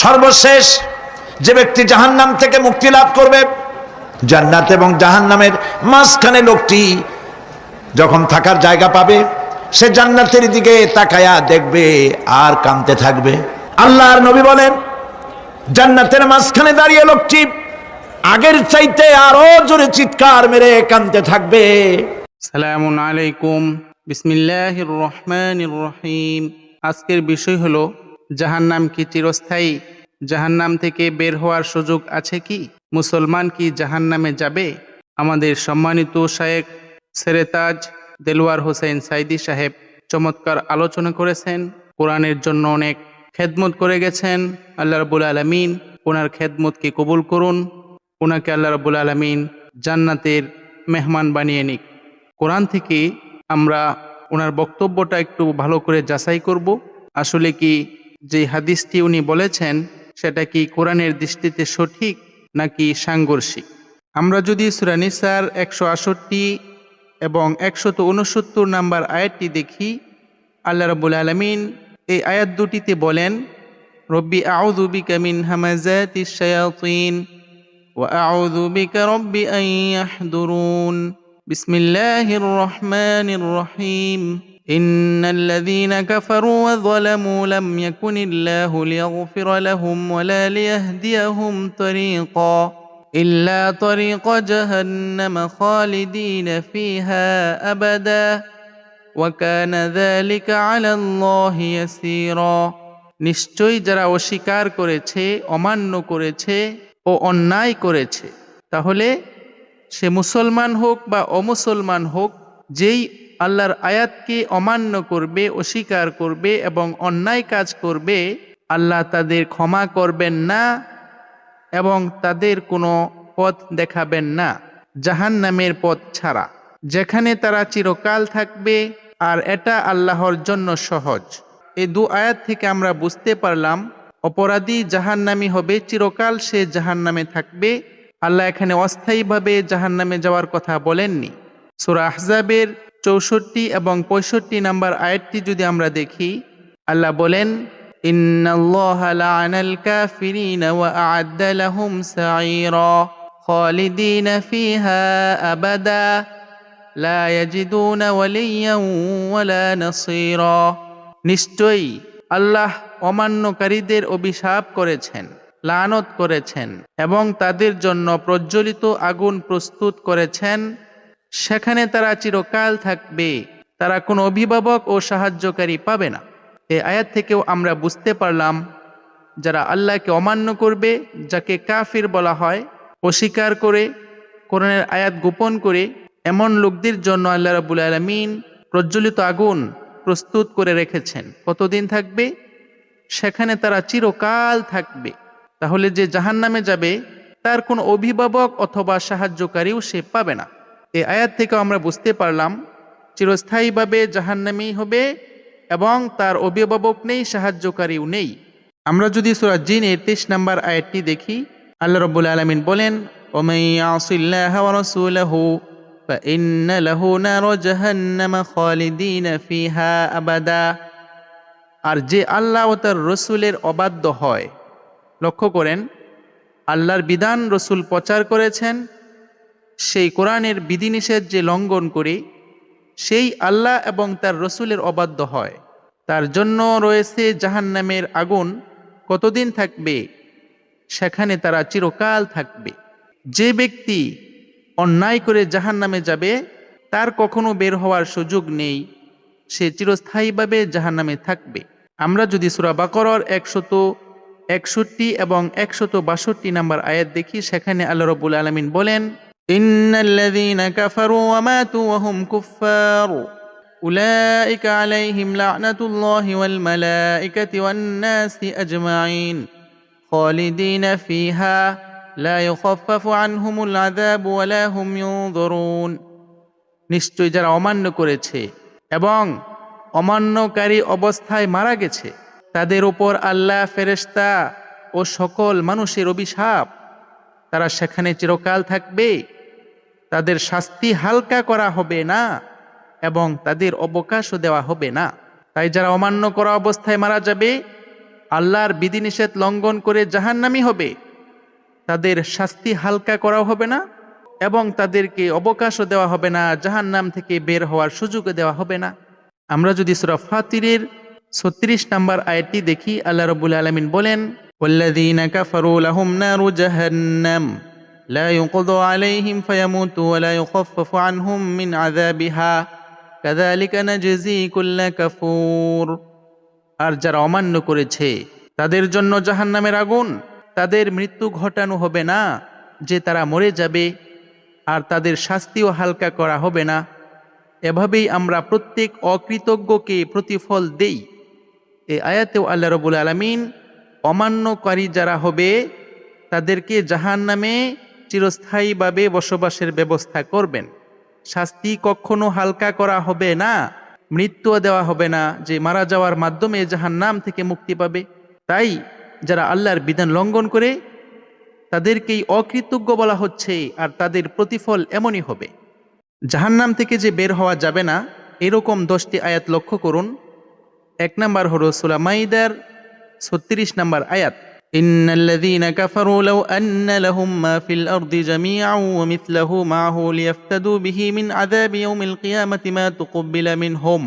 সর্বশেষ যে ব্যক্তি জাহান্নাম থেকে মুক্তি লাভ করবে, জান্নাত এবং জাহান্নামের মাঝখানে লোকটি যখন থাকার জায়গা পাবে, সে জান্নাতের দিকে তাকায়া দেখবে আর কাঁদতে থাকবে। আল্লাহর নবী বলেন, জান্নাতের মাঝখানে দাঁড়িয়ে লোকটি আগের চাইতে আরো জোরে চিৎকার মেরে কাঁদতে থাকবে। সালামুন আলাইকুম, বিসমিল্লাহির রহমানির রহিম। আজকের বিষয় হলো, জাহান্নাম কি চিরস্থায়ী? জাহান্নাম থেকে বের হওয়ার সুযোগ আছে কি? মুসলমান কি জাহান্নামে যাবে? আমাদের সম্মানিত শায়েখ সেরেতাজ দেলোয়ার হোসেন সাইদি সাহেব চমৎকার আলোচনা করেছেন। কোরআনের জন্য অনেক খেদমত করে গেছেন। আল্লাহ রাব্বুল আলামিন ওনার খেদমতকে কবুল করুন। ওনাকে আল্লাহ রাব্বুল আলামিন জান্নাতের মেহমান বানিয়ে নিক। কোরআন থেকে আমরা ওনার বক্তব্যটা একটু ভালো করে যাচাই করব। আসলে কি যে হাদিসটি উনি বলেছেন সেটা কি কোরআনের দৃষ্টিতে সঠিক নাকি সাংঘর্ষিক? আমরা যদি সূরা নিসার 168 এবং 169 নাম্বার আয়াতটি দেখি, আল্লাহ রাব্বুল আলামিন এই আয়াত দুটিতে বলেন, রব্বি আউযু বিকা মিন হামাযাতিশ শায়াতিন ওয়া আউযু বিকা রব্বি আন ইয়াহদুরুন। বিসমিল্লাহির রহমানির রহিম। ইন্নাল্লাযীনা কাফারু ওয়া যালামু লাম ইয়াকুনিল্লাহু লিয়াগফিরা লাহুম ওয়া লা লিয়াহদিয়াহুম তরিকা ইল্লা তরিকা জাহান্নাম খালিদিনা ফিহা আবাদা ওয়া কানা যালিকা আলাল্লাহি ইয়াসীরা। নিশ্চয়ই যারা অস্বীকার করেছে, অমান্য করেছে ও অন্যায় করেছে, তাহলে সে মুসলমান হোক বা অমুসলমান হোক, যেই আল্লাহর আয়াতকে অমান্য করবে, অস্বীকার করবে এবং অন্যায় কাজ করবে, আল্লাহ তাদের ক্ষমা করবেন না এবং তাদের কোনো পথ দেখাবেন না জাহান্নামের পথ ছাড়া, যেখানে তারা চিরকাল থাকবে। আর এটা আল্লাহর জন্য সহজ। এই দু আয়াত থেকে আমরা বুঝতে পারলাম, অপরাধী জাহান্নামী হবে, চিরকাল সে জাহান্নামে থাকবে। আল্লাহ এখানে অস্থায়ীভাবে জাহান্নামে যাওয়ার কথা বলেননি। সূরা আহজাবের 64 এবং 65 নাম্বার আয়াতটি যদি আমরা দেখি, আল্লাহ বলেন, ইন্নাল্লাহা লাআনাল কাফিরিনা ওয়া আ'আদ্দা লাহুম সাঈরা খালিদিনা ফিহা আবাদা লা ইয়াজিদুনা ওয়ালিয়্যান ওয়ালা নাসীরা। নিশ্চয়ই আল্লাহ অমান্যকারীদের অভিশাপ করেছেন, লানত করেছেন এবং তাদের জন্য প্রজ্বলিত আগুন প্রস্তুত করেছেন, সেখানে তারা চিরকাল থাকবে। তারা কোনো অভিভাবক ও সাহায্যকারী পাবে না। এই আয়াত থেকেও আমরা বুঝতে পারলাম, যারা আল্লাহকে অমান্য করবে, যাকে কাফির বলা হয়, অস্বীকার করে, কোরআনের আয়াত গোপন করে, এমন লোকদের জন্য আল্লাহ রাব্বুল আলামিন প্রজ্বলিত আগুন প্রস্তুত করে রেখেছেন। কতদিন থাকবে? সেখানে তারা চিরকাল থাকবে। তাহলে যে জাহান্নামে যাবে, তার কোনো অভিভাবক অথবা সাহায্যকারীও সে পাবে না। এই আয়াত থেকে আমরা বুঝতে পারলাম, চিরস্থায়ীভাবে জাহান্নামী হবে এবং তার অভিভাবক নেই, সাহায্যকারীও নেই। আমরা যদি সূরা জিনের 23 নাম্বার আয়াতটি দেখি, আল্লাহ রাব্বুল আলামিন বলেন, ওয়া মান ইয়াসিল্লাহা ওয়া রাসূলাহু ফাইন্না লাহু নার জাহান্নাম খালিদিনা ফিহা আবাদা। আর যে আল্লাহ ও তার রসুলের অবাধ্য হয়, লক্ষ্য করেন, আল্লাহর বিধান রসুল প্রচার করেছেন, সেই কোরআনের বিধিনিষেধ যে লঙ্ঘন করে, সেই আল্লাহ এবং তার রসুলের অবাধ্য হয়, তার জন্য রয়েছে জাহান্নামের আগুন। কতদিন থাকবে? সেখানে তারা চিরকাল থাকবে। যে ব্যক্তি অন্যায় করে জাহান্নামে যাবে, তার কখনো বের হওয়ার সুযোগ নেই, সে চিরস্থায়ীভাবে জাহান্নামে থাকবে। আমরা যদি সূরা বাকারার 161 এবং 162 নাম্বার আয়াত দেখি, সেখানে আল্লাহ রাব্বুল আলামিন বলেন, ইন্নাল্লাযীনা কাফারু ওয়া মাতু ওয়া হুম কুফফার উলাইকা আলাইহিম লা'নাতুল্লাহি ওয়াল মালাইকাতি ওয়ান নাসি আজমাইন খালিদিনা ফিহা লা ইউখাফফাফু আনহুমুল আযাবু ওয়া লা হুম ইউনযুরুন। নিশ্চয় যারা অমান্য করেছে এবং অমান্যকারী অবস্থায় মারা গেছে, তাদের উপর আল্লাহ, ফেরেশতা ও সকল মানুষের অভিশাপ। তারা সেখানে চিরকাল থাকবে, তাদের শাস্তি হালকা করা হবে না এবং তাদের অবকাশও দেওয়া হবে না। তাই যারা অমান্য করা অবস্থায় মারা যাবে, আল্লাহর বিধিনিষেধ লঙ্ঘন করে জাহান্নামী হবে, তাদের শাস্তি হালকা করাও হবে না এবং তাদেরকে অবকাশও দেওয়া হবে না, জাহান্নাম থেকে বের হওয়ার সুযোগও দেওয়া হবে না। আমরা যদি সূরা ফাতিরের 36 নম্বর আয়াতটি দেখি, আল্লাহ রাব্বুল আলামিন বলেন, ওয়াল্লাযীনা কাফারু লাহুম নারু জাহান্নাম লা ইউকদা আলাইহিম ফায়ামুতু ওয়া লা ইউখাফফাফু আনহুম মিন আযাবিহা কাযালিকা নাজজি কুল্লা কাফুর। আর যারা অমান্য করেছে তাদের জন্য জাহান্নামের আগুন, তাদের মৃত্যু ঘটানো হবে না যে তারা মরে যাবে, আর তাদের শাস্তিও হালকা করা হবে না। এভাবেই আমরা প্রত্যেক অকৃতজ্ঞকে প্রতিফল দেই। এই আয়াতেও আল্লাহ রাব্বুল আলামিন অমান্যকারী যারা হবে তাদেরকে জাহান্নামে চিরস্থায়ীভাবে বসবাসের ব্যবস্থা করবেন। শাস্তি কখনো হালকা করা হবে না, মৃত্যুও দেওয়া হবে না যে মারা যাওয়ার মাধ্যমে জাহান্নাম থেকে মুক্তি পাবে। তাই যারা আল্লাহর বিধান লঙ্ঘন করে তাদেরকেই অকৃতজ্ঞ বলা হচ্ছে, আর তাদের প্রতিফল এমনই হবে। জাহান্নাম থেকে যে বের হওয়া যাবে না এরকম 10টি আয়াত লক্ষ্য করুন। 1 নম্বর হলো সূরা মাইদার 36 নম্বর আয়াত, ইন্নাল্লাযীনা কাফারু লাউ আন্না লাহুম মা ফিল আরদি জামিআন ওয়া মিথলুহু মা'হু লিয়াফতাদু বিহি মিন আযাবি ইয়াউমিল কিয়ামাতি মা তুকব্বিলা মিনহুম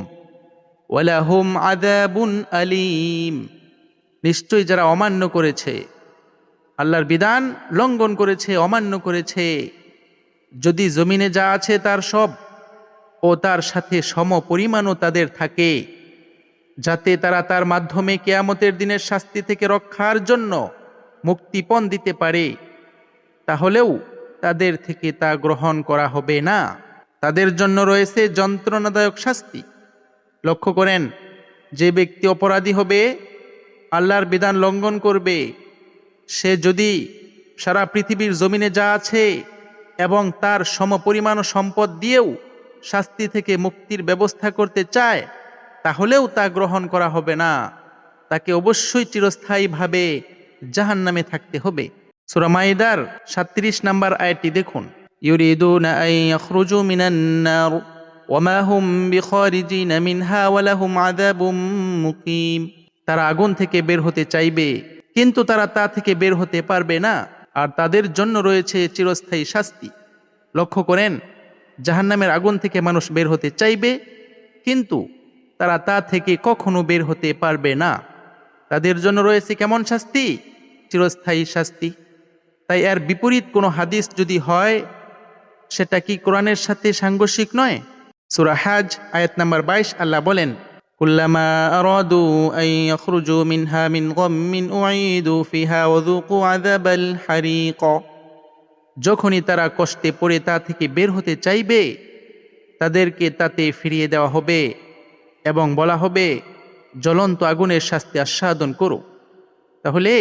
ওয়া লাহুম আযাবুন আলীম। নিশ্চয়ই যারা অমান্য করেছে, আল্লাহর বিধান লঙ্ঘন করেছে, অমান্য করেছে, যদি জমিনে যা আছে তার সব ও তার সাথে সম পরিমাণও তাদের থাকে, যাতে তারা তার মাধ্যমে কিয়ামতের দিনের শাস্তি থেকে রক্ষার জন্য মুক্তিপণ দিতে পারে, তাহলেও তাদের থেকে তা গ্রহণ করা হবে না, তাদের জন্য রয়েছে যন্ত্রণাদায়ক শাস্তি। লক্ষ্য করেন, যে ব্যক্তি অপরাধী হবে, আল্লাহর বিধান লঙ্ঘন করবে, সে যদি সারা পৃথিবীর জমিনে যা আছে এবং তার সমপরিমাণ সম্পদ দিয়েও শাস্তি থেকে মুক্তির ব্যবস্থা করতে চায়, তাহলেও তা গ্রহণ করা হবে না, তাকে অবশ্যই চিরস্থায়ীভাবে জাহান্নামে থাকতে হবে। সূরা মাইদার 37 নম্বর আয়াতটি দেখুন, ইউরিদুনা আন ইয়াখরুজু মিনান নার ওয়া মা হুম বিখারিজিনা মিনহা ওয়া লাহুম আযাবুম মুকিম। তারা আগুন থেকে বের হতে চাইবে, কিন্তু তারা তা থেকে বের হতে পারবে না, আর তাদের জন্য রয়েছে চিরস্থায়ী শাস্তি। লক্ষ্য করেন, জাহান্নামের আগুন থেকে মানুষ বের হতে চাইবে, কিন্তু তারা তা থেকে কখনো বের হতে পারবে না। তাদের জন্য রয়েছে কেমন শাস্তি? চিরস্থায়ী শাস্তি। তাই এর বিপরীত কোনো হাদিস যদি হয়, সেটা কি কোরআনের সাথে সাংঘর্ষিক নয়? সূরা হজ আয়াত নাম্বার 22 আল্লাহ বলেন, কুল্লামা আরাদু আন ইয়াখরুজু মিনহা মিন গাম্মিন উঈদু ফিহা ওয়া যুকু আযাবাল হারিক। যখনই তারা কষ্টে পড়ে তা থেকে বের হতে চাইবে, তাদেরকে তাতে ফিরিয়ে দেওয়া হবে এবং বলা হবে, জ্বলন্ত আগুনের শাস্তি আস্বাদন করো। তাহলে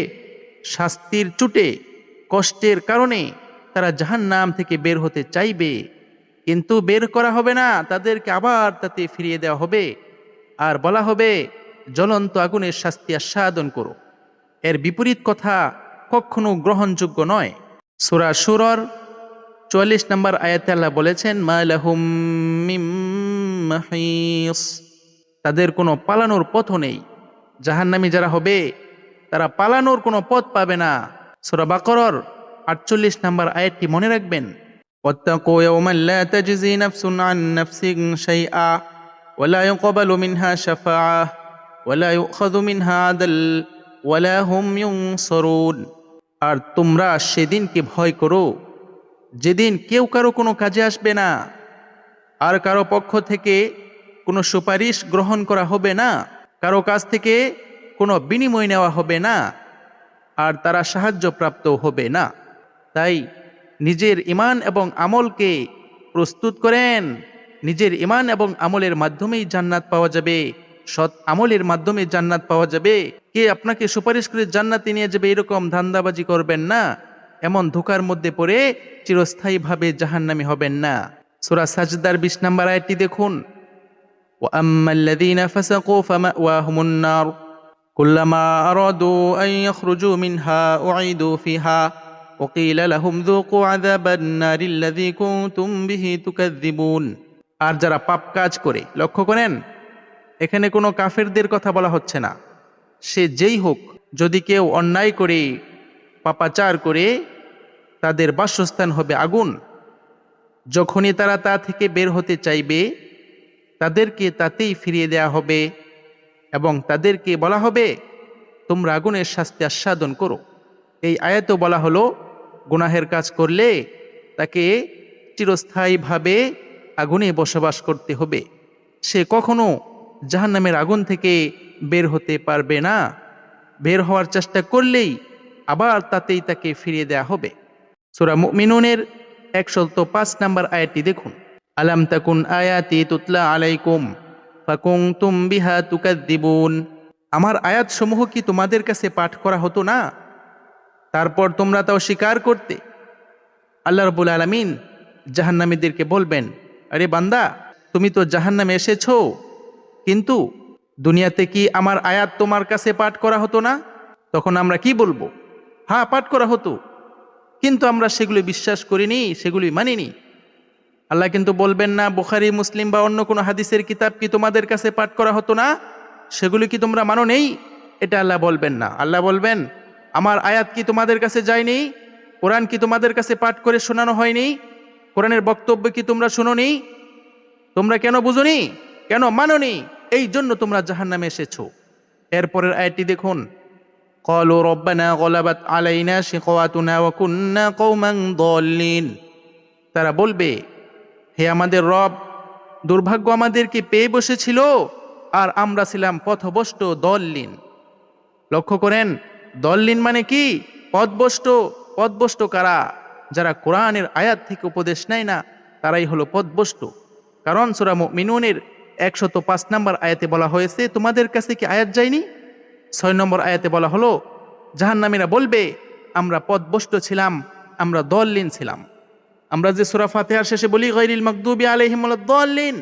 শাস্তির চুটে, কষ্টের কারণে তারা জাহান্নাম থেকে বের হতে চাইবে, কিন্তু বের করা হবে না, তাদেরকে আবার তাতে ফিরিয়ে দেওয়া হবে আর বলা হবে, জ্বলন্ত আগুনের শাস্তি আস্বাদন করো। এর বিপরীত কথা কখনো গ্রহণযোগ্য নয়। সূরা শুরার 44 নম্বর আয়াতে আল্লাহ বলেছেন, মা লাহুম মিম মাহিস। তাদের কোনো পালানোর পথ নেই। জাহান্নামী যারা হবে তারা পালানোর কোনো পথ পাবে না। সূরা বাকারার 48 নম্বর আয়াতটি মনে রাখবেন, ওয়াত্তাকু ইয়াওমান লা তাজজি নাফসুন আন নাফসিন শাইআ ওয়া লা ইউকবালু মিনহা শাফাআহ ওয়া লা ইউখাযু মিনহা আদল ওয়া লা হুম ইউনসারুন। আর তোমরা সেদিনকে ভয় করো যেদিন কেউ কারো কোনো কাজে আসবে না, আর কারো পক্ষ থেকে কোনো সুপারিশ গ্রহণ করা হবে না, কারো কাছ থেকে কোনো বিনিময় নেওয়া হবে না, আর তারা সাহায্যপ্রাপ্ত হবে না। তাই নিজের ঈমান এবং আমলকে প্রস্তুত করেন। নিজের ঈমান এবং আমলের মাধ্যমেই জান্নাত পাওয়া যাবে, সৎ আমলের মাধ্যমে জান্নাত পাওয়া যাবে। কে আপনাকে সুপারিশ করে জান্নাতে নিয়ে যাবে এরকম ধান্দাবাজি করবেন না, এমন ধোঁকার মধ্যে পড়ে চিরস্থায়ীভাবে জাহান্নামী হবেন না। সূরা সাজদার 20 নম্বর আয়াতটি দেখুন, ওয়া আম্মাল্লাযীনা ফাসাকু ফামাওয়াহুমুন নার কুল্লামা আরাদু আন ইয়াখরুজু মিনহা উঈদু ফিহা ওয়া ক্বিলা লাহুম যুকু আযাবান নারিল্লাযী কুনতুম বিহি তুকাযযিবুন। আর যারা পাপ কাজ করে, লক্ষ্য করেন এখানে কোনো কাফেরদের কথা বলা হচ্ছে না, সে যেই হোক, যদি কেউ অন্যায় করে পাপাচার করে, তাদের বাসস্থান হবে আগুন। যখনই তারা তা থেকে বের হতে চাইবে, তাদেরকে তাতেই ফিরিয়ে দেয়া হবে এবং তাদেরকে বলা হবে, তোমরা আগুনের শাস্তি আস্বাদন করো। এই আয়াতেও বলা হলো, গুনাহের কাজ করলে তাকে চিরস্থায়ীভাবে আগুনে বসবাস করতে হবে। সে কখনো জাহান্নামের আগুন থেকে বের হতে পারবে না। বের হওয়ার চেষ্টা করলেই আবার তাতেই তাকে ফিরিয়ে দেয়া হবে। সূরা মুমিনুনের 105 নম্বর আয়াতটি দেখুন। আলাম তাকুন আয়াতি তুতলা আলাইকুম ফাকুনতুম বিহা তুকাদ্দিবুন। আমার আয়াতসমূহ কি তোমাদের কাছে পাঠ করা হতো না, তারপর তোমরা তাও স্বীকার করতে? আল্লাহ রাব্বুল আলামিন জাহান্নামীদেরকে বলবেন, আরে বান্দা, তুমি তো জাহান্নামে এসেছো, কিন্তু দুনিয়াতে কি আমার আয়াত তোমার কাছে পাঠ করা হতো না? তখন আমরা কি বলবো? হ্যাঁ, পাঠ করা হতো, কিন্তু আমরা সেগুলি বিশ্বাস করিনি, সেগুলি মানিনি। আল্লাহ কিন্তু বলবেন না, বুখারী, মুসলিম বা অন্য কোনো হাদিসের কিতাব কি তোমাদের কাছে পাঠ করা হতো না, সেগুলি কি তোমরা মানো নেই? এটা আল্লাহ বলবেন না। আল্লাহ বলবেন, আমার আয়াত কি তোমাদের কাছে যায়নি? কোরআন কি তোমাদের কাছে পাঠ করে শোনানো হয়নি? কোরআনের বক্তব্য কি তোমরা শুনোনি? তোমরা কেন বুঝোনি, কেন মানোনি? এই জন্য তোমরা জাহান্নামে এসেছো। এরপরের আয়াতটি দেখুন। ক্বালু রব্বানা গলাবাত আলাইনা শিকওয়াতুনা ওয়া কুন্না কওমান দাল্লিন। তারা বলবে, হে আমাদের রব, দুর্ভাগ্য আমাদেরকে পেয়ে বসেছিল আর আমরা ছিলাম পথভ্রষ্ট দল্লিন। লক্ষ্য করেন, দল্লিন মানে কি? পথভ্রষ্ট। পথভ্রষ্ট কারা? যারা কোরআনের আয়াত থেকে উপদেশ নেয় না, তারাই হলো পথভ্রষ্ট। কারণ সূরা মুমিনুনের 105 নম্বর আয়াতে বলা হয়েছে, তোমাদের কাছে কি আয়াত যায়নি? 6 নম্বর আয়াতে বলা হলো, জাহান্নামীরা বলবে, আমরা পথভ্রষ্ট ছিলাম, আমরা দল্লিন ছিলাম। আমরা যে সূরা ফাতিহার শেষে বলি, গায়রিল মাগদুবি আলাইহিম ওয়ালাদ-দাল্লিন,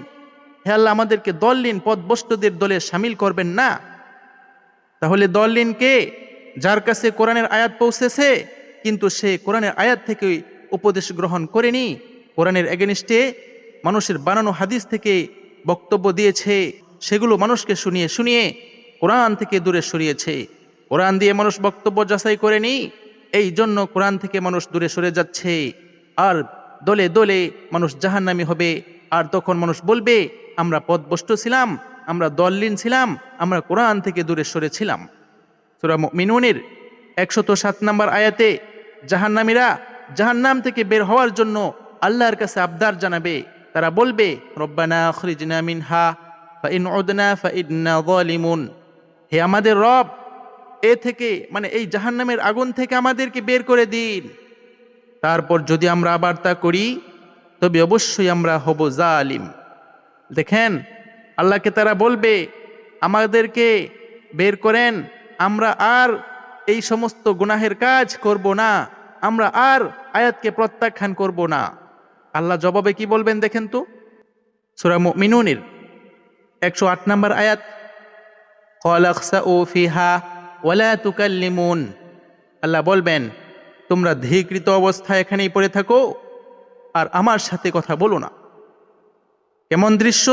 হে আল্লাহ, আমাদেরকে দল্লিন, পথভ্রষ্টদের দলে শামিল করবেন না। তাহলে দল্লিন কে? যার কাছে কোরআনের আয়াত পৌঁছেছে, কিন্তু সে কোরআনের আয়াত থেকে উপদেশ গ্রহণ করেনি, কোরআনের এগেনিস্টে মানুষের বানানো হাদিস থেকে বক্তব্য দিয়েছে, সেগুলো মানুষকে শুনিয়ে শুনিয়ে কোরআন থেকে দূরে সরিয়েছে। কোরআন দিয়ে মানুষ বক্তব্য যাচাই করেনি, এই জন্য কোরআন থেকে মানুষ দূরে সরে যাচ্ছে, আর দলে দলে মানুষ জাহান্নামী হবে। আর তখন মানুষ বলবে, আমরা পথভ্রষ্ট ছিলাম, আমরা দল্লিন ছিলাম, আমরা কোরআন থেকে দূরে সরেছিলাম। সূরা মুমিনুনের 107 নম্বর আয়াতে জাহান্নামীরা জাহান্নাম থেকে বের হওয়ার জন্য আল্লাহর কাছে আবদার জানাবে। তারা বলবে, রব্বানা আখরিজনা মিনহা ফাইন উদনা ফাইন্না যালিমুন। হে আমাদের রব, এ থেকে মানে এই জাহান্নামের আগুন থেকে আমাদেরকে বের করে দিন, তারপর যদি আমরা আবার তা করি তবে অবশ্যই আমরা হব জালিম। দেখেন, আল্লাহকে তারা বলবে, আমাদেরকে বের করেন, আমরা আর এই সমস্ত গুনাহের কাজ করব না, আমরা আর আয়াতকে প্রত্যাখ্যান করব না। আল্লাহ জবাবে কি বলবেন দেখেন তো। সূরা মুমিনুনের 108 নম্বর আয়াত, ক্বালা খসাউ ফিহা ওয়ালা তুকাল্লিমুন। আল্লাহ বলবেন, তোমরা ধীকৃত অবস্থায় এখানেই পড়ে থাকো আর আমার সাথে কথা বলো না। কেমন দৃশ্য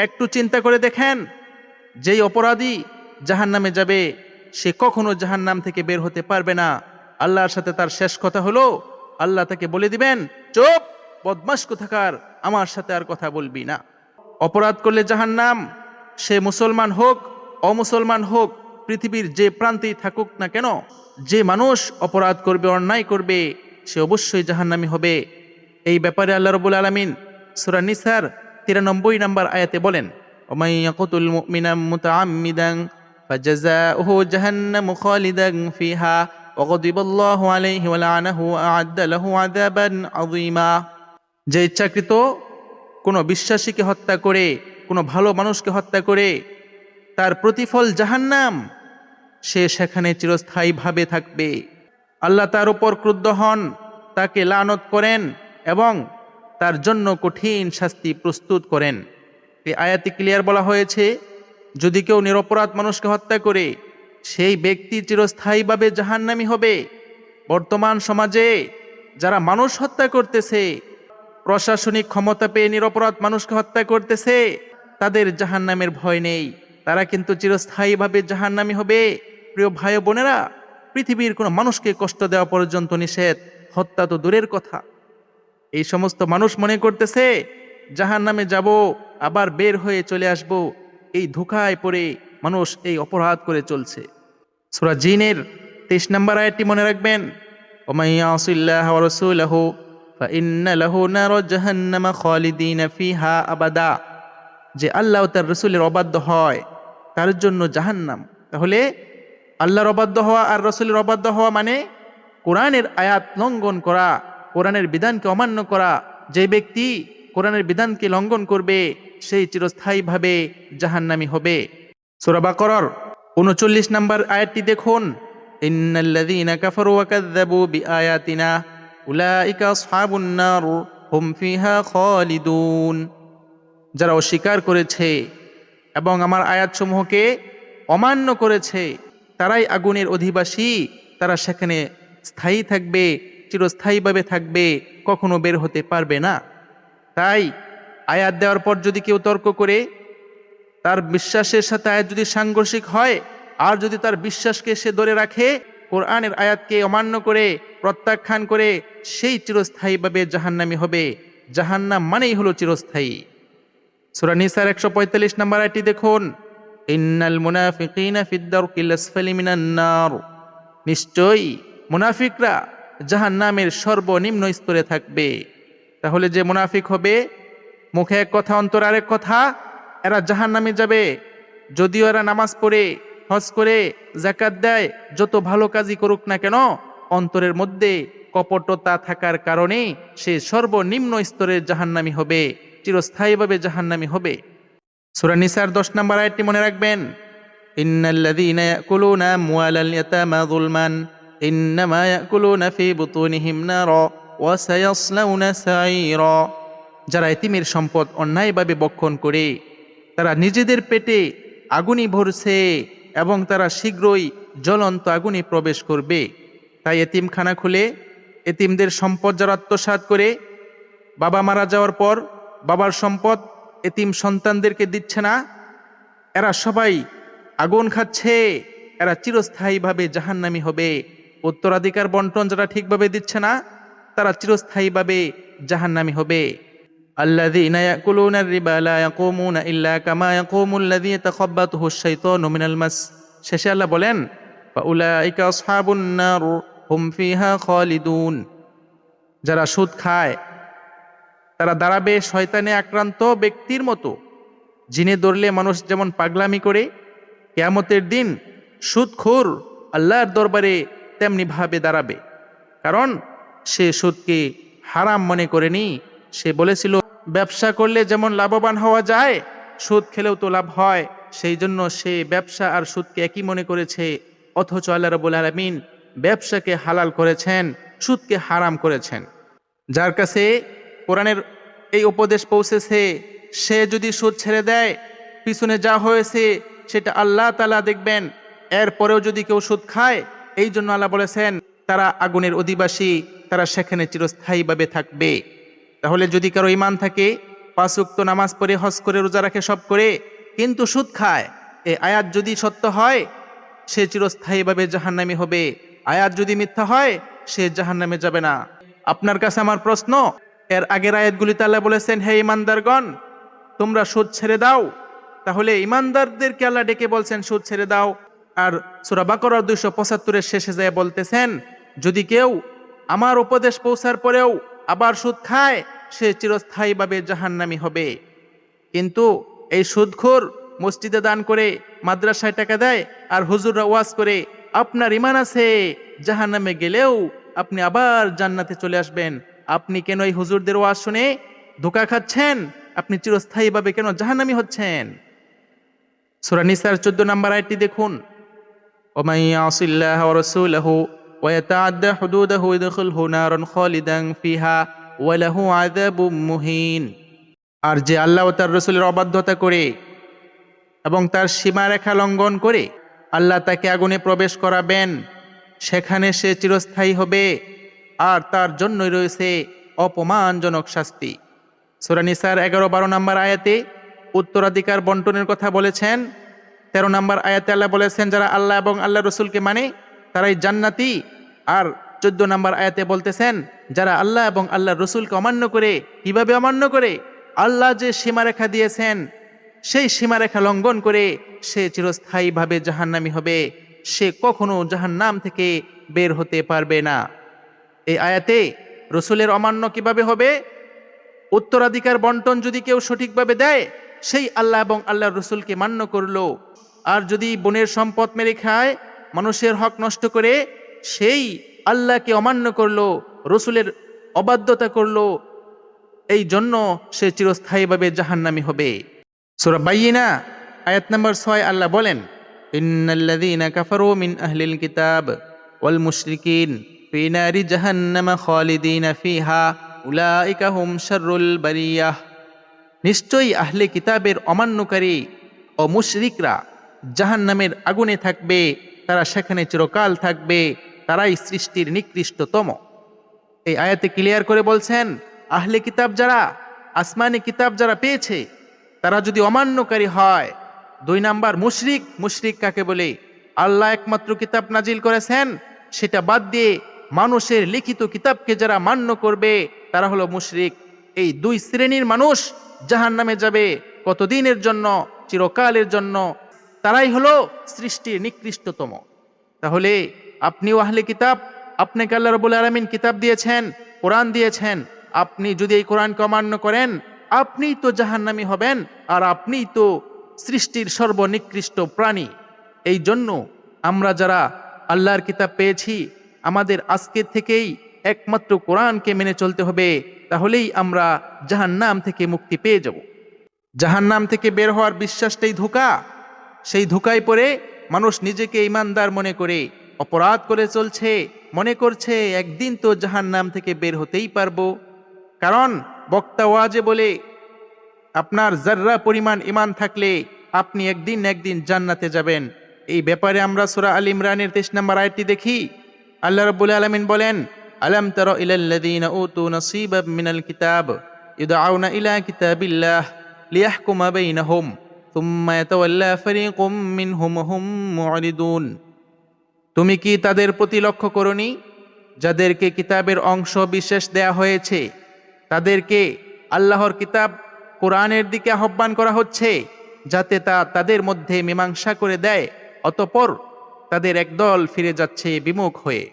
একটু চিন্তা করে দেখেন। যেই অপরাধী জাহান্নামে যাবে, সে কখনো জাহান্নাম থেকে বের হতে পারবে না। আল্লাহর সাথে তার শেষ কথা হলো, আল্লাহ তাকে বলে দিবেন, চুপ, বদমাশ কোথাকার, আমার সাথে আর কথা বলবি না। অপরাধ করলে জাহান্নাম, সে মুসলমান হোক অমুসলমান হোক, পৃথিবীর যে প্রান্তেই থাকুক না কেন, যে মানুষ অপরাধ করবে, অন্যায় করবে, সে অবশ্যই জাহান্নামী হবে। এই ব্যাপারে আল্লাহ রাব্বুল আলামিন সূরা নিসার 93 নম্বর আয়াতে বলেন, ওয়া ইয়াকুতুল মুমিনা মুতাআম্মিদান ফাজাযাউহু জাহান্নামু খালিদান ফিহা ওয়া গাদিবাল্লাহু আলাইহি ওয়া লা'নাহু ওয়া আ'আদ্দা লাহু আযাবান আযীমা। যে ইচ্ছাকৃত কোনো বিশ্বাসীকে হত্যা করে, কোনো ভালো মানুষকে হত্যা করে, তার প্রতিফল জাহান্নাম, সে সেখানে চিরস্থায়ীভাবে থাকবে। আল্লাহ তার উপর ক্রুদ্ধ হন, তাকে লানত করেন এবং তার জন্য কঠিন শাস্তি প্রস্তুত করেন। এই আয়াতে ক্লিয়ার বলা হয়েছে, যদি কেউ নিরপরাধ মানুষকে হত্যা করে, সেই ব্যক্তি চিরস্থায়ীভাবে জাহান্নামী হবে। বর্তমান সমাজে যারা মানুষ হত্যা করতেছে, প্রশাসনিক ক্ষমতা পেয়ে নিরপরাধ মানুষকে হত্যা করতেছে, তাদের জাহান্নামের ভয় নেই। তারা কিন্তু চিরস্থায়ীভাবে জাহান্নামী হবে। প্রিয় ভাই ও বোনেরা, পৃথিবীর কোনো মানুষকে কষ্ট দেওয়া পর্যন্ত নিষেধ, হত্যা তো দূরের কথা। এই সমস্ত মানুষ মনে করতেছে জাহান্নামে যাব, আবার বের হয়ে চলে আসব। এই ধোঁকায় পড়ে মানুষ এই অপরাধ করে চলছে। সূরা জিনের 23 নম্বর আয়াতটি মনে রাখবেন, ওমান ইয়াসিল্লাহ ওয়া রাসূলাহু ফাইন্না লাহু নার জাহান্নাম খালিদিনা ফিহা আবাদা। যে আল্লাহ ও তার রাসূলের অবাধ্য হয় তার জন্য জাহান্নাম। তাহলে আল্লাহর অবাধ্য হওয়া আর রাসূলের অবাধ্য হওয়া মানে কোরআনের আয়াত লঙ্ঘন করা, কোরআনের বিধানকে অমান্য করা। যে ব্যক্তি কোরআনের বিধানকে লঙ্ঘন করবে সেই চিরস্থায়ীভাবে জাহান্নামী হবে। সূরা বাকারার 39 নম্বর আয়াতটি দেখুন, ইন্নাল্লাযীনা কাফারু ওয়া কাযযাবু বিআয়াতিনা উলাইকা আসহাবুন নার হুম ফিহা খালিদুন। যারা অস্বীকার করেছে এবং আমার আয়াতসমূহকে অমান্য করেছে তারাই আগুনের অধিবাসী, তারা সেখানে স্থায়ী থাকবে, চিরস্থায়ীভাবে থাকবে, কখনো বের হতে পারবে না। তাই আয়াত দেওয়ার পর যদি কেউ তর্ক করে, তার বিশ্বাসের সাথে আয়াত যদি সাংঘর্ষিক হয়, আর যদি তার বিশ্বাসকে সে ধরে রাখে, কোরআনের আয়াতকে অমান্য করে প্রত্যাখ্যান করে, সেই চিরস্থায়ীভাবে জাহান্নামী হবে। জাহান্নাম মানেই হলো চিরস্থায়ী। সূরা নিসার 145 নম্বর আয়াতটি দেখুন, ইন্নাল মুনাফিকিনা ফিদ দারকিল আসফালি মিনান নার। নিশ্চয়ই মুনাফিকরা জাহান্নামের সর্বনিম্ন স্তরে থাকবে। তাহলে যে মুনাফিক হবে, মুখে এক কথা অন্তর আরেক কথা, এরা জাহান্নামে যাবে। যদিও এরা নামাজ পড়ে, হজ করে, যাকাত দেয়, যত ভালো কাজই করুক না কেন, অন্তরের মধ্যে কপটতা থাকার কারণে সে সর্বনিম্ন স্তরের জাহান্নামী হবে, চিরস্থায়ীভাবে জাহান্নামী হবে। সূরা নিসার 10 নম্বর আয়াতটি মনে রাখবেন, ইন্নাল্লাযীনা ইয়াকুলুনা আমওয়ালাল ইয়াতামা যুলমান ইন্নামা ইয়াকুলুনা ফি বুতুনিহিম নারা ওয়া সায়াসলাউনা সাঈরা। যারা এতিমের সম্পদ অন্যায়ভাবে ভক্ষণ করে তারা নিজেদের পেটে আগুনই ভরছে এবং তারা শীঘ্রই জ্বলন্ত আগুনে প্রবেশ করবে। তাই এতিমখানা খুলে এতিমদের সম্পদ যারা আত্মসাৎ করে, বাবা মারা যাওয়ার পর বাবার সম্পদ এতিম সন্তানদেরকে দিচ্ছে না, এরা সবাই আগুন খাচ্ছে, এরা চিরস্থায়ীভাবে জাহান্নামী হবে। উত্তরাধিকার বন্টন যারা ঠিকভাবে দিচ্ছে না, তারা চিরস্থায়ীভাবে জাহান্নামী হবে। আল্লাযীনা ইয়াকুলুনার রিবা লা ইয়াকুমুনা ইল্লা কামা ইয়াকুমুল্লাযী ইয়াতাখাব্বাতুহু আশ-শাইতানু মিনাল মাস। শেষে আল্লাহ বলেন, ফাউলাইকা আসহাবুন নার হুম ফিহা খালিদুন। যারা সুদ খায় তারা দাঁড়াবে শয়তানে আক্রান্ত ব্যক্তির মতো। জিনে ধরলে মানুষ যেমন পাগলামি করে, কিয়ামতের দিন সুদখোর আল্লাহর দরবারে তেমনি ভাবে দাঁড়াবে। কারণ সে সুদকে হারাম মনে করেনি। সে বলেছিল ব্যবসা করলে যেমন লাভবান হওয়া যায়, সুদ খেলেও তো লাভ হয়, সেই জন্য সে ব্যবসা আর সুদকে একই মনে করেছে। অথচ আল্লাহ রাব্বুল আলামিন ব্যবসাকে হালাল করেছেন, সুদকে হারাম করেছেন। যার কাছে কোরআনের এই উপদেশ পৌঁছেছে, সে যদি সুদ ছেড়ে দেয়, পিছনে যা হয়েছে সেটা আল্লাহ তাআলা দেখবেন। এরপরেও যদি কেউ সুদ খায়, এই জন্য আল্লাহ বলেছেন তারা আগুনের অধিবাসী, তারা সেখানে চিরস্থায়ীভাবে থাকবে। তাহলে যদি কারো ঈমান থাকে, 5 ওয়াক্ত নামাজ পড়ে, হজ করে, রোজা রাখে, সব করে, কিন্তু সুদ খায়, এই আয়াত যদি সত্য হয় সে চিরস্থায়ীভাবে জাহান্নামী হবে। আয়াত যদি মিথ্যা হয় সে জাহান্নামে যাবে না। আপনার কাছে আমার প্রশ্ন, এর আগের আয়াতগুলিতে আল্লাহ বলেছেন, হে ঈমানদারগণ তোমরা সুদ ছেড়ে দাও। তাহলে ঈমানদারদেরকে আল্লাহ ডেকে বলছেন সুদ ছেড়ে দাও। আর সূরা বাকারা 275 শেষে যায় বলতেছেন, যদি কেউ আমার উপদেশ পৌঁছার পরেও আবার সুদ খায় সে চিরস্থায়ীভাবে জাহান্নামী হবে। কিন্তু এই সুদখোর মসজিদে দান করে, মাদ্রাসায় টাকা দেয়, আর হুজুররা ওয়াজ করে আপনার ঈমান আছে, জাহান্নামে গেলেও আপনি আবার জান্নাতে চলে আসবেন। আপনি কেন এই হুজুরদের ওয়াজ শুনে ধোঁকা খাচ্ছেন? আপনি চিরস্থায়ীভাবে কেন জাহান্নামী হচ্ছেন? সূরা নিসার 14 নম্বর আয়াতটি দেখুন, ওমান ইয়াসিল্লাহ ওয়া রাসূলাহু ওয়া ইয়াতাআদ্দা হুদুদাহু ইদখিলহু নারান খালিদান ফিহা ওয়া লাহু আযাবুম মুহিন। আর যে আল্লাহ ও তার রাসূলের অবাধ্যতা করে এবং তার সীমারেখা লঙ্ঘন করে, আল্লাহ তাকে আগুনে প্রবেশ করাবেন, সেখানে সে চিরস্থায়ী হবে, আর তার জন্যই রয়েছে অপমানজনক শাস্তি। সূরা নিসার 11-12 নম্বর আয়াতে উত্তরাধিকার বন্টনের কথা বলেছেন, 13 নম্বর আয়াতে আল্লাহ বলেছেন যারা আল্লাহ এবং আল্লাহ রসুলকে মানে তারাই জান্নাতি। আর 14 নম্বর আয়াতে বলতেছেন যারা আল্লাহ এবং আল্লাহ রসুলকে অমান্য করে, কিভাবে অমান্য করে? আল্লাহ যে সীমারেখা দিয়েছেন সেই সীমারেখা লঙ্ঘন করে সে চিরস্থায়ীভাবে জাহান্নামী হবে, সে কখনো জাহান্নাম থেকে বের হতে পারবে না। এই আয়াতে রসুলের অমান্য কিভাবে হবে? উত্তরাধিকার বন্টন যদি কেউ সঠিকভাবে দেয় সেই আল্লাহ এবং আল্লাহ রসুলকে মান্য করলো, আর যদি বোনের সম্পদ মেরে খায়, মানুষের হক নষ্ট করে, সেই আল্লাহকে অমান্য করলো, রসুলের অবাধ্যতা করলো, এই জন্য সে চিরস্থায়ীভাবে জাহান্নামী হবে। সূরা বাইয়িনা আয়াত নম্বর 6 আল্লাহ বলেন, ইন্নাল্লাযীনা কাফারু মিন আহলিল কিতাব ওয়াল মুশরিকিন ফি নারি জাহান্নাম খালিদিনা ফিহা উলাইকা হুম শাররুল বারিয়াহ। নিশ্চয়ই আহলে কিতাবের অমান্যকারী ও মুশরিকরা জাহান্নামের আগুনে থাকবে, তারা সেখানে চিরকাল থাকবে, তারাই সৃষ্টির নিকৃষ্টতম। এই আয়াতে ক্লিয়ার করে বলছেন আহলে কিতাব যারা, আসমানি কিতাব যারা পেয়েছে, তারা যদি অমান্যকারী হয়। 2 নাম্বার মুশরিক। মুশরিক কাকে বলে? আল্লাহ একমাত্র কিতাব নাজিল করেছেন সেটা বাদ দিয়ে মানুষের লিখিত কিতাবকে যারা মান্য করবে তারা হলো মুশরিক। এই 2 শ্রেণীর মানুষ জাহান্নামে যাবে। কতদিনের জন্য? চিরকালের জন্য। তারাই হলো সৃষ্টির নিকৃষ্টতম। তাহলে আপনিও আহলে কিতাব, আপনাকে আল্লাহ রাব্বুল আলামিন কিতাব দিয়েছেন, কোরআন দিয়েছেন। আপনি যদি এই কোরআনকে অমান্য করেন আপনিই তো জাহান্নামী হবেন, আর আপনিই তো সৃষ্টির সর্বনিকৃষ্ট প্রাণী। এই জন্য আমরা যারা আল্লাহর কিতাব পেয়েছি আমাদের আজকের থেকেই একমাত্র কোরআনকে মেনে চলতে হবে, তাহলেই আমরা জাহান্নাম থেকে মুক্তি পেয়ে যাব। জাহান্নাম থেকে বের হওয়ার বিশ্বাসটাই ধোঁকা। সেই ধোঁকায় পড়ে মানুষ নিজেকে ঈমানদার মনে করে অপরাধ করে চলছে, মনে করছে একদিন তো জাহান্নাম থেকে বের হতেই পারবো। কারণ বক্তা ওয়াজে বলে আপনার যার্রা পরিমাণ ঈমান থাকলে আপনি একদিন জান্নাতে যাবেন। এই ব্যাপারে আমরা সূরা আল ইমরানের 23 নম্বর আয়াতটি দেখি। আল্লাহ রাব্বুল আলামিন বলেন, আলাম তারা ইলাল্লাযীনা উতু নাসীবাম মিনাল কিতাব ইদআউনা ইলা কিতাবিল্লাহ লিয়াহকুমা বাইনাহুম সুম্মা ইয়াতাওয়াল্লা ফারীকুম মিনহুম হুম মু'রিদুন। তুমি কি তাদের প্রতি লক্ষ্য করনি যাদেরকে কিতাবের অংশ বিশেষ দেয়া হয়েছে, তাদেরকে আল্লাহর কিতাব কোরআনের দিকে আহ্বান করা হচ্ছে যাতে তা তাদের মধ্যে মীমাংসা করে দেয়, অতঃপর তাদের একদল ফিরে যাচ্ছে বিমুখ হয়ে।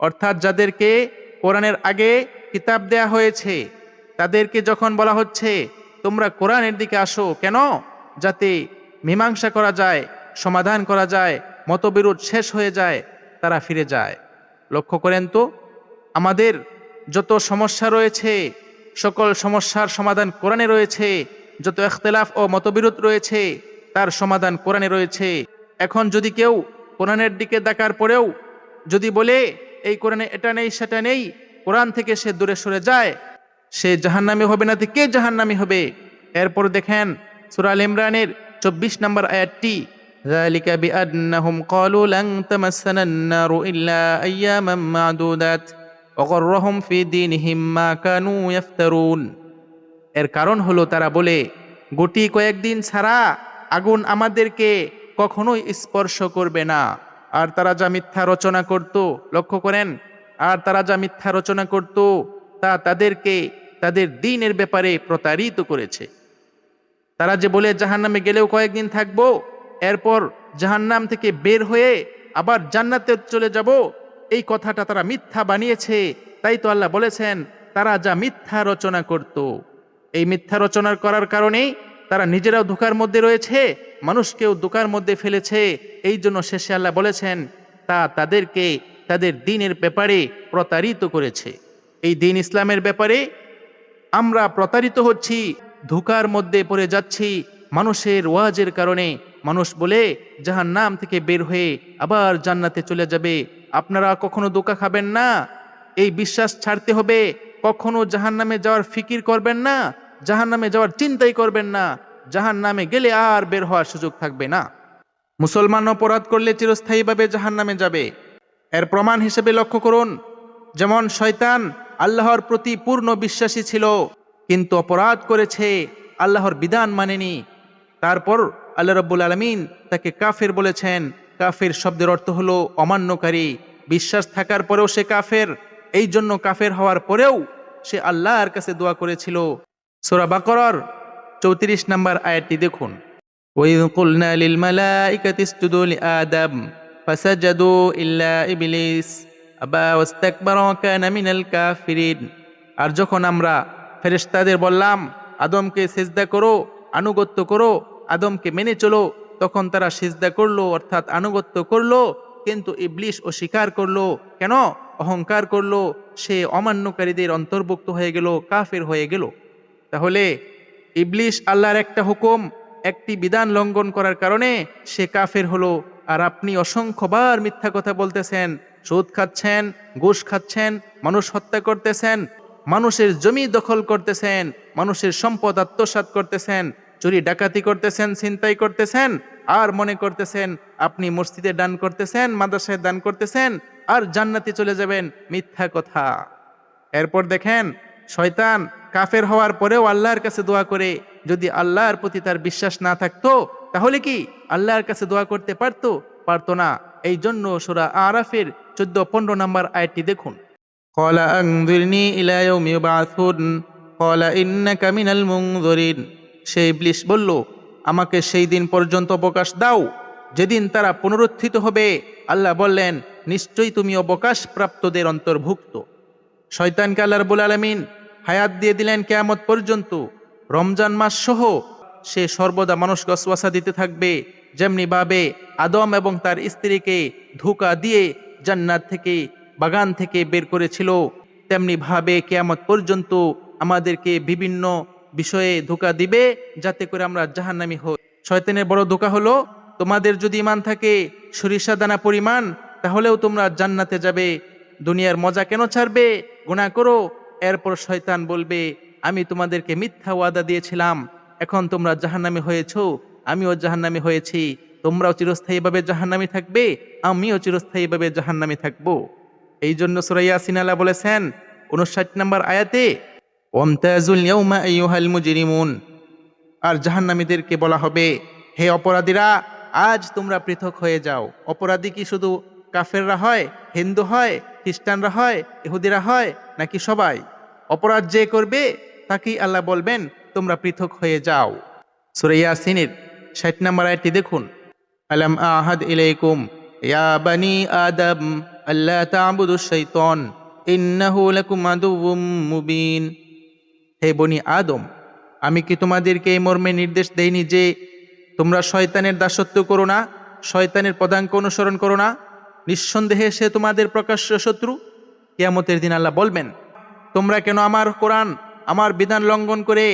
অর্থাৎ যাদেরকে কোরআনের আগে কিতাব দেয়া হয়েছে তাদেরকে যখন বলা হচ্ছে তোমরা কোরআনের দিকে আসো, কেন? যাতে মীমাংসা করা যায়, সমাধান করা যায়, মতবিরোধ শেষ হয়ে যায়, তারা ফিরে যায়। লক্ষ্য করেন তো আমাদের যত সমস্যা রয়েছে সকল সমস্যার সমাধান কোরআনে রয়েছে, যত ইখতিলাফ ও মতবিরোধ রয়েছে তার সমাধান কোরআনে রয়েছে। এখন যদি কেউ কোরআনের দিকে দেখার পরেও যদি বলে এই কোরআনে এটা নেই সেটা নেই, কোরআন থেকে সে দূরে সরে যায়, সে জাহান্নামী হবে না তো কে জাহান্নামী হবে? এরপর দেখেন সূরা আল ইমরানের 24 নম্বর আয়াতটি, যালিকা বিআন্নাহুম ক্বালু লান তামাসসানান নারু ইল্লা আইয়ামান মা'দুদাত ওয়া গাররাহুম ফি দীনিহিম মা কানু ইফতারুন। এর কারণ হলো তারা বলে গুটি কয়েকদিন ছাড়া আগুন আমাদেরকে কখনোই স্পর্শ করবে না। আর তারা যা মিথ্যা রচনা করত, লক্ষ্য করেন, আর তারা যা মিথ্যা রচনা করত তা তাদেরকে তাদের দ্বীনের ব্যাপারে প্রতারিত করেছে। তারা যে বলে জাহান্নামে গেলেও কয়েকদিন থাকবো, এরপর জাহান্নাম থেকে বের হয়ে আবার জান্নাতে চলে যাব, এই কথাটা তারা মিথ্যা বানিয়েছে। তাই তো আল্লাহ বলেছেন তারা যা মিথ্যা রচনা করত, এই মিথ্যা রচনা করার কারণেই তারা নিজেরাও ধোঁকার মধ্যে রয়েছে, মানুষকেও ধোঁকার মধ্যে ফেলেছে। এই জন্য শেষে আল্লাহ বলেছেন তা তাদেরকে তাদের দ্বীনের ব্যাপারে প্রতারিত করেছে। এই দ্বীন ইসলামের ব্যাপারে আমরা প্রতারিত হচ্ছি, ধোঁকার মধ্যে পড়ে যাচ্ছি মানুষের ওয়াজের কারণে। মানুষ বলে জাহান্নাম থেকে বের হয়ে আবার জান্নাতে চলে যাবে। আপনারা কখনো ধোঁকা খাবেন না, এই বিশ্বাস ছাড়তে হবে। কখনো জাহান্নামে যাওয়ার ফিকির করবেন না, জাহান্নামে যাওয়ার চিন্তাই করবেন না। জাহান্নামে গেলে আর বের হওয়ার সুযোগ থাকবে না। মুসলমান অপরাধ করলে চিরস্থায়ীভাবে জাহান্নামে যাবে। এর প্রমাণ হিসেবে লক্ষ্য করুন, যেমন শয়তান আল্লাহর প্রতি পূর্ণ বিশ্বাসী ছিল কিন্তু অপরাধ করেছে, আল্লাহর বিধান মানেনি। তারপর আল্লাহ রাব্বুল আলামিন তাকে কাফের বলেছেন। কাফের শব্দের অর্থ হলো অমান্যকারী। বিশ্বাস থাকার পরেও সে কাফের। এই জন্য কাফের হওয়ার পরেও সে আল্লাহর কাছে দোয়া করেছিল। সূরা বাকারার 34 নম্বর আয়াতটি দেখুন। وَإِذْ قُلْنَا لِلْمَلَائِكَةِ اسْجُدُوا لِآدَمَ فَسَجَدُوا إِلَّا إِبْلِيسَ أَبَى وَاسْتَكْبَرَ وَكَانَ مِنَ الْكَافِرِينَ। আর যখন আমরা ফেরেশতাদের বললাম আদমকে সিজদা করো, আনুগত্য করো, আদমকে মেনে চলো, তখন তারা সিজদা করলো অর্থাৎ আনুগত্য করলো, কিন্তু ইবলিস অস্বীকার করলো। কেন? অহংকার করলো। সে অমান্যকারীদের অন্তর্ভুক্ত হয়ে গেল, কাফের হয়ে গেল। তাহলে ইবলিস আল্লাহর একটা হুকুম, একটি বিধান লঙ্ঘন করার কারণে সে কাফের হলো। আর আপনি অসংখ্যবার মিথ্যা কথা বলতেছেন, সুদ খাচ্ছেন, ঘুষ খাচ্ছেন, মানুষ হত্যা করতেছেন, মানুষের জমি দখল করতেছেন, মানুষের সম্পদ আত্মসাৎ করতেছেন, চুরি ডাকাতি করতেছেন, ছিনতাই করতেছেন, আর মনে করতেছেন আপনি মসজিদে দান করতেছেন, মাদ্রাসায় দান করতেছেন, আর জান্নাতে চলে যাবেন। মিথ্যা কথা। এরপর দেখেন শয়তান কাফের হওয়ার পরেও আল্লাহর কাছে দোয়া করে। যদি আল্লাহর প্রতি তার বিশ্বাস না থাকতো তাহলে কি আল্লাহর কাছে দোয়া করতে পারতো না। এই জন্য সূরা আরাফের 14-15 নম্বর আয়াতটি দেখুন। ক্বালা আনযিরনি ইলা ইয়াউমি ইউবআসুন ক্বালা ইন্নাকা মিনাল মুনযিরিন। সে ইবলিস বলল, আমাকে সেই দিন পর্যন্ত অবকাশ দাও যেদিন তারা পুনরুত্থিত হবে। আল্লাহ বললেন, নিশ্চয়ই তুমি অবকাশ প্রাপ্তদের অন্তর্ভুক্ত। শয়তানকে আল্লাহ রাব্বুল আলামিন হায়াত দিয়ে দিলেন কিয়ামত পর্যন্ত। রমজান মাস সহ সে সর্বদা মানুষকে ওয়াসওয়াসা দিতে থাকবে। যেমনি ভাবে আদম এবং তার স্ত্রীকে ধোঁকা দিয়ে জান্নাত থেকে, বাগান থেকে বের করেছিল, তেমনি ভাবে কিয়ামত পর্যন্ত আমাদেরকে বিভিন্ন বিষয়ে ধোঁকা দিবে যাতে করে আমরা জাহান্নামী হই। শয়তানের বড় ধোঁকা হলো, তোমাদের যদি ঈমান থাকে সরিষা দানা পরিমাণ তাহলেও তোমরা জান্নাতে যাবে। দুনিয়ার মজা কেন ছাড়বে? গুনাহ করো। এরপর শয়তান বলবে, আমি তোমাদেরকে মিথ্যা ওয়াদা দিয়েছিলাম, এখন তোমরা জাহান্নামী হয়েছো, আমিও জাহান্নামী হয়েছি, তোমরাও চিরস্থায়ীভাবে জাহান্নামী থাকবে, আমিও চিরস্থায়ীভাবে জাহান্নামী থাকবো। এই জন্য সূরা ইয়াসিন আল্লাহ বলেছেন 59 নম্বর আয়াতে, ওয়ামতাজুল ইয়াউমা আইয়ুহাল মুজরিমুন। আর জাহান্নামীদেরকে বলা হবে, হে অপরাধীরা, আজ তোমরা পৃথক হয়ে যাও। অপরাধী কি শুধু কাফেররা হয়, হিন্দু হয়, খ্রিস্টানরা হয়, ইহুদিরা হয়, নাকি সবাই? অপরাধ যে করবে তাকেই আল্লাহ বলবেন তোমরা পৃথক হয়ে যাও। সূরা ইয়াসিনের 60 নম্বর আয়াতটি দেখুন। আলাম আহাদ ইলাইকুম ইয়া বানি আদম আল্লা তা'বুদুশ শাইতান ইন্নাহু লাকুম আদুউম মুবিন। হে বনি আদম, আমি কি তোমাদেরকে এই মর্মে নির্দেশ দেইনি যে তোমরা শয়তানের দাসত্ব করো না, শয়তানের পদাঙ্ক অনুসরণ করো না? নিঃসন্দেহে সে তোমাদের প্রকাশ্য শত্রু। কিয়ামতের দিন আল্লাহ বলবেন, তোমরা কেন আমার কোরআন, আমার বিধান লঙ্ঘন করে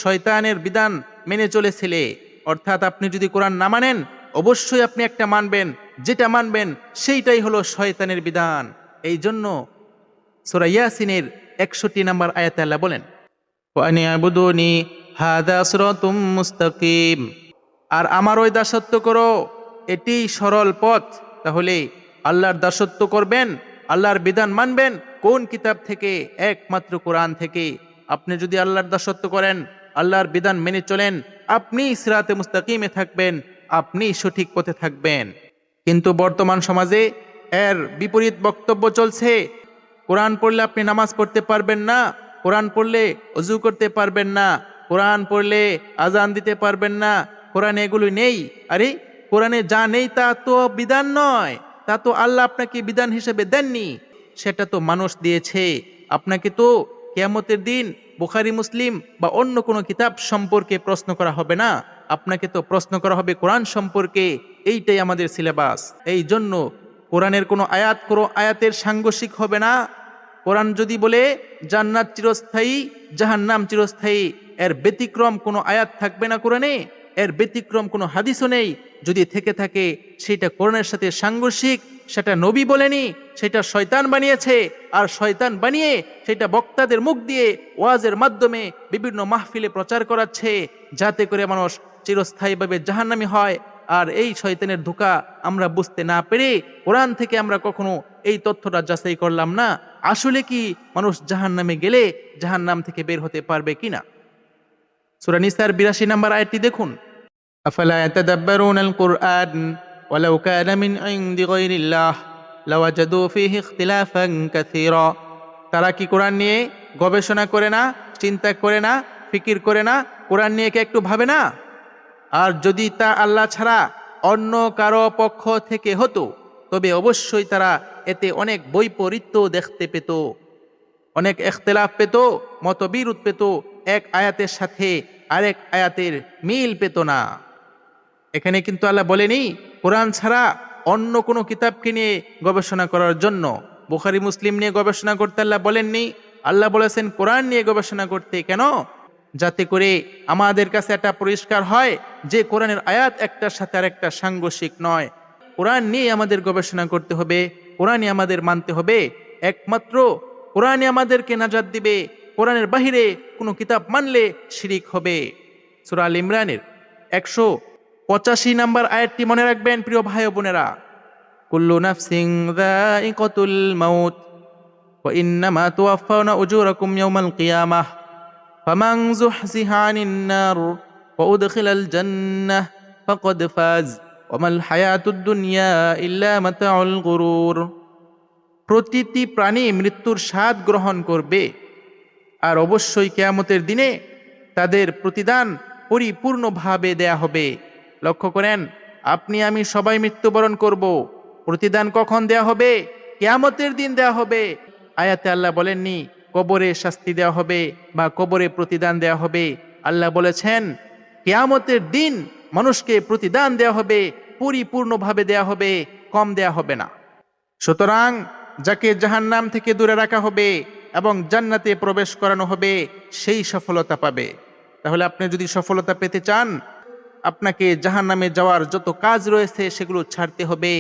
শয়তানের বিধান মেনে চলেছিলে? অর্থাৎ আপনি যদি কোরআন না মানেন, অবশ্যই আপনি একটা মানবেন, যেটা মানবেন সেইটাই হলো শয়তানের বিধান। এই জন্য সূরা ইয়াসিনের 61 নম্বর আয়াতে আল্লাহ বলেন, ওয়ানি আবুদুনি হাদা সিরাতুম মুস্তাকিম। আর আমার ওই দাসত্ব করো, এটি সরল পথ। তাহলে আল্লাহর দাসত্ব করবেন, আল্লাহর বিধান মানবেন কোন কিতাব থেকে? একমাত্র কোরআন থেকে। আপনি যদি আল্লাহর দাসত্ব করেন, আল্লাহর বিধান মেনে চলেন, আপনি সিরাতে মুস্তাকিমে থাকবেন, আপনি সঠিক পথে থাকবেন। কিন্তু বর্তমান সমাজে এর বিপরীত বক্তব্য চলছে। কোরআন পড়লে আপনি নামাজ পড়তে পারবেন না, কোরআন পড়লে ওযু করতে পারবেন না, কোরআন পড়লে আজান দিতে পারবেন না, কোরআনে এগুলো নেই। আরে কোরআনে যা নেই তা তো বিধান নয়, তা তো আল্লাহ আপনাকে বিধান হিসেবে দেননি, সেটা তো মানুষ দিয়েছে। আপনাকে তো কিয়ামতের দিন বুখারী, মুসলিম বা অন্য কোনো কিতাব সম্পর্কে প্রশ্ন করা হবে না, আপনাকে তো প্রশ্ন করা হবে কোরআন সম্পর্কে। এইটাই আমাদের সিলেবাস। এই জন্য কোরআনের কোনো আয়াতের সাংঘর্ষিক হবে না। কোরআন যদি বলে জান্নাত চিরস্থায়ী, জাহান্নাম চিরস্থায়ী, এর ব্যতিক্রম কোনো আয়াত থাকবে না কোরআনে, এর ব্যতিক্রম কোনো হাদিসও নেই। যদি থেকে থাকে সেটা কোরআনের সাথে সাংঘর্ষিক, সেটা নবী বলেনি, সেটা শয়তান বানিয়েছে। আর শয়তান বানিয়ে সেটা বক্তাদের মুখ দিয়ে ওয়াজের মাধ্যমে বিভিন্ন মাহফিলে প্রচার করাচ্ছে, যাতে করে মানুষ চিরস্থায়ীভাবে জাহান্নামী হয়। আর এই শয়তানের ধোঁকা আমরা বুঝতে না পেরে কোরআন থেকে আমরা কখনো এই তথ্যটা যাচাই করলাম না, আসলে কি মানুষ জাহান্নামে গেলে জাহান্নাম থেকে বের হতে পারবে কিনা। সূরা নিসার 82 নম্বর আয়াতটি দেখুন। আফালা ইয়াতাদাব্বারুনাল কুরআন ওয়ালাউ কানা মিন ইনদি গায়রিল্লাহ লাওয়াজাদু ফীহি ইখতিলাফান কাসীরা। তারা কি কোরআন নিয়ে গবেষণা করে না, চিন্তা করে না, ফিকির করে না, কোরআন নিয়ে কি একটু ভাবে না? আর যদি তা আল্লাহ ছাড়া অন্য কারো পক্ষ থেকে হতো তবে অবশ্যই তারা এতে অনেক বৈপরীত্য দেখতে পেত, অনেক ইখতিলাফ পেত, মতবিরোধ পেত, এক আয়াতের সাথে আরেক আয়াতের মিল পেত না। এখানে কিন্তু আল্লাহ বলেনি কোরআন ছাড়া অন্য কোনো কিতাবকে নিয়ে গবেষণা করার জন্য। বুখারী মুসলিম নিয়ে গবেষণা করতে আল্লাহ বলেননি। আল্লাহ বলেছেন কোরআন নিয়ে গবেষণা করতে। কেন? যাতে করে আমাদের কাছে একটা পরিষ্কার হয় যে কোরআনের আয়াত একটার সাথে আরেকটা সাংঘর্ষিক নয়। কোরআন নিয়ে আমাদের গবেষণা করতে হবে, কোরআনই আমাদের মানতে হবে। একমাত্র কোরআনই আমাদেরকে নাজাত দিবে। কোরআনের বাহিরে কোনো কিতাব মানলে শিরিক হবে। সূরা আল ইমরানের 185 নম্বর আয়াতটি মনে রাখবেন প্রিয় ভাই ও বোনেরা। কুল্লু নাফসিন যায়িকাতুল মাউত ওয়া ইন্নামা তুওয়াফাউনা উজুরাকুম ইয়াওমাল কিয়ামাহ ফামান যুহজিহা আনিন নার ওয়া উদখিলাল জান্নাহ ফাকাদ ফাজ ওয়া মাল হায়াতুদ দুনিয়া ইল্লা মাতাউল গুরুর। প্রতিটি প্রাণী মৃত্যুর স্বাদ গ্রহণ করবে, আর অবশ্যই কিয়ামতের দিনে তাদের প্রতিদান পরিপূর্ণভাবে দেয়া হবে। লক্ষ্য করেন, আপনি আমি সবাই মৃত্যুবরণ করব। প্রতিদান কখন দেয়া হবে? কিয়ামতের দিন দেয়া হবে। আয়াতে আল্লাহ বলেননি কবরে শাস্তি দেওয়া হবে বা কবরে প্রতিদান দেওয়া হবে। আল্লাহ বলেছেন কিয়ামতের দিন মানুষকে প্রতিদান দেওয়া হবে, পরিপূর্ণভাবে দেয়া হবে, কম দেয়া হবে না। সুতরাং যাকে জাহান্নাম থেকে দূরে রাখা হবে এবং জান্নাতে প্রবেশ করানো হবে সেই সফলতা পাবে। তাহলে আপনি যদি সফলতা পেতে চান, আপনাকে জাহান্নামে যাওয়ার যত কাজ রয়েছে সেগুলো ছাড়তে হবে।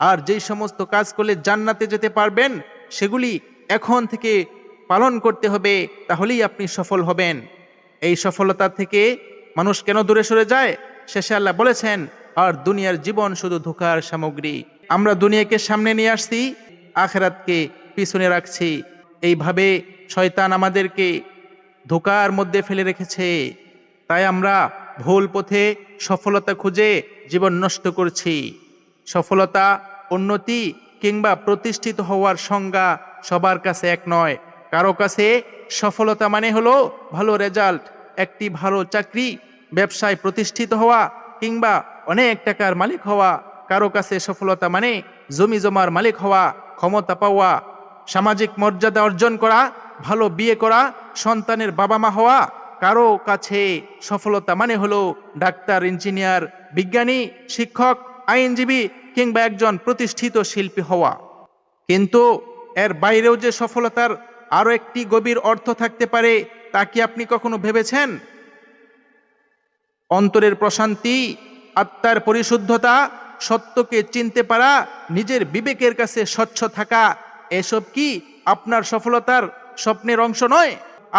আর যেই সমস্ত কাজ করলে জান্নাতে যেতে পারবেন সেগুলি এখন থেকে পালন করতে হবে, তাহলেই আপনি সফল হবেন। এই সফলতা থেকে মানুষ কেন দূরে সরে যায়? শেষে আল্লাহ বলেছেন, আর দুনিয়ার জীবন শুধু ধোঁকার সামগ্রী। আমরা দুনিয়াকে সামনে নিয়ে আসছি, আখিরাতকে পিছনে রাখছি। এইভাবে শয়তান আমাদেরকে ধোঁকার মধ্যে ফেলে রেখেছে। তাই আমরা ভুল পথে সফলতা খুঁজে জীবন নষ্ট করছি। সফলতা, উন্নতি কিংবা প্রতিষ্ঠিত হওয়ার সংজ্ঞা সবার কাছে এক নয়। কারো কাছে সফলতা মানে হলো ভালো রেজাল্ট, একটি ভালো চাকরি, ব্যবসায় প্রতিষ্ঠিত হওয়া কিংবা অনেক টাকার মালিক হওয়া। কারো কাছে সফলতা মানে জমি জমার মালিক হওয়া, ক্ষমতা পাওয়া, সামাজিক মর্যাদা অর্জন করা, ভালো বিয়ে করা, সন্তানের বাবা মা হওয়া। কারো কাছে সফলতা মানে হলো ডাক্তার, ইঞ্জিনিয়ার, বিজ্ঞানী, শিক্ষক, আইনজীবী কিংবা একজন প্রতিষ্ঠিত শিল্পী হওয়া। কিন্তু এর বাইরেও যে সফলতার আরো একটি গভীর অর্থ থাকতে পারে, তা কি আপনি কখনো ভেবেছেন? অন্তরের প্রশান্তি, আত্মার পরিশুদ্ধতা, সত্যকে চিনতে পারা, নিজের বিবেকের কাছে স্বচ্ছ থাকা, এসব কি আপনার সফলতার স্বপ্নের অংশ নয়?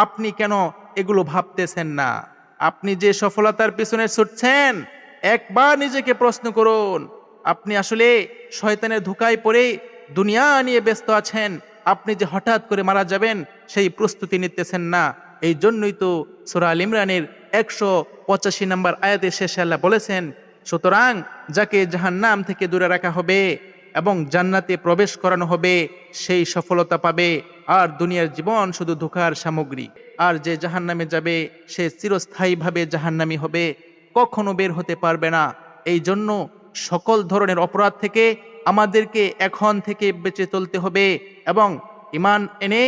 আপনি কেন এগুলো ভাবতেছেন না? আপনি যে সফলতার পিছনে ছুটছেন, একবার নিজেকে প্রশ্ন করুন, আপনি আসলে শয়তানের ধোঁকায় পড়ে দুনিয়া নিয়ে ব্যস্ত আছেন। আপনি যে হঠাৎ করে মারা যাবেন সেই প্রস্তুতি নিতেছেন না। এই জন্যই তো সূরা আল ইমরানের 185 নম্বর আয়াতে শেষে আল্লাহ বলেছেন, সুতরাং যাকে জাহান্নাম থেকে দূরে রাখা হবে এবং জান্নাতে প্রবেশ করানো হবে সেই সফলতা পাবে, আর দুনিয়ার জীবন শুধু ধোঁকার সামগ্রী। আর যে জাহান্নামে যাবে সে চিরস্থায়ীভাবে জাহান্নামী হবে, কখনো বের হতে পারবে না। এই জন্য সকল ধরনের অপরাধ থেকে আমাদেরকে এখন থেকে বেঁচে চলতে হবে এবং ঈমান এনে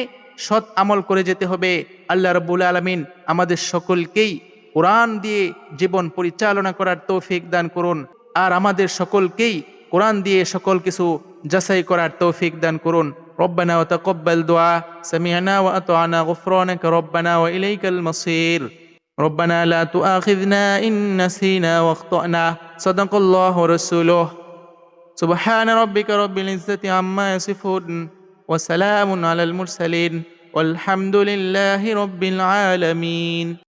সৎ আমল করে যেতে হবে। আল্লাহ রাব্বুল আলামিন আমাদের সকলকেই কোরআন দিয়ে জীবন পরিচালনা করার তৌফিক দান করুন, আর আমাদের সকলকেই কোরআন দিয়ে সকল কিছু যাচাই করার তৌফিক দান করুন। রব্বানা ওয়া তাকাব্বাল দুআ, সামি'না ওয়া আতা'না, গুফরানাকা রব্বানা ওয়া ইলাইকাল মাসির। রব্বানা লা তুআখিযনা ইন নাসিনা ওয়া আখতা'না। সাদাকাল্লাহু ওয়া রাসূলুহু। সুবহানা রাব্বিকা রাব্বিল ইজ্জাতি আম্মা ইয়াসিফুন ওয়া সালামুন আলাল মুরসালিন ওয়ালহামদুলিল্লাহি রাব্বিল আলামিন।